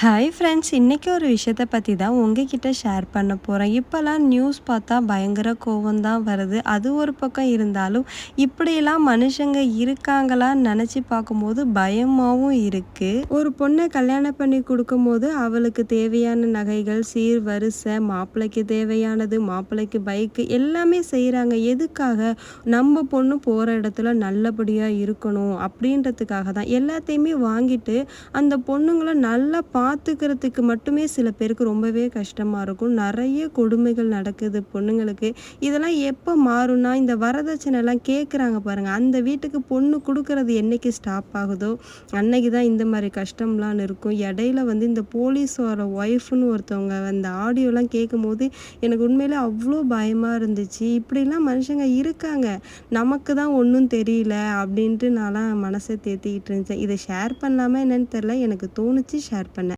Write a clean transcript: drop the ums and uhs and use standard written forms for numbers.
Hi friends, இன்றைக்கி ஒரு விஷயத்தை பற்றி தான் உங்ககிட்ட ஷேர் பண்ண போகிறேன். இப்போல்லாம் நியூஸ் பார்த்தா பயங்கர கோவம் தான் வருது. அது ஒரு பக்கம் இருந்தாலும் இப்படியெல்லாம் மனுஷங்க இருக்காங்களான்னு நினச்சி பார்க்கும்போது பயமாகவும் இருக்குது. ஒரு பொண்ணை கல்யாணம் பண்ணி கொடுக்கும்போது அவளுக்கு தேவையான நகைகள், சீர் வரிசை, மாப்பிள்ளைக்கு தேவையானது, மாப்பிள்ளைக்கு பைக்கு எல்லாமே செய்கிறாங்க. எதுக்காக? நம்ம பொண்ணு போகிற இடத்துல நல்லபடியாக இருக்கணும் அப்படின்றதுக்காக தான் எல்லாத்தையுமே வாங்கிட்டு அந்த பொண்ணுங்கள நல்லா பார்த்துக்கிறதுக்கு மட்டுமே சில பேருக்கு ரொம்பவே கஷ்டமாக இருக்கும். நிறைய கொடுமைகள் நடக்குது பொண்ணுங்களுக்கு. இதெல்லாம் எப்போ மாறும்னா, இந்த வரதட்சணைலாம் கேட்குறாங்க பாருங்க, அந்த வீட்டுக்கு பொண்ணு குடுக்குறது என்னைக்கு ஸ்டாப் ஆகுதோ, அன்னைக்கு தான் இந்த மாரி கஷ்டம்லாம் இருக்கும். இடையில இந்த போலீஸோட ஒய்ஃப்ன்னு ஒருத்தவங்க அந்த ஆடியோலாம் கேட்கும்போது, எனக்கு உண்மையிலே அவ்வளோ பயமா இருந்துச்சு. இப்படிலாம் மனுஷங்க இருக்காங்க. நமக்கு தான் ஒண்ணும் தெரியல அப்படின்ட்டு நான்லாம் மனச தேத்திக்கிட்டு இருந்துச்சேன். இத ஷேர் பண்ணலாமா என்னன்னு தெரியல. எனக்கு தோணுச்சு ஷேர் பண்ணேன்.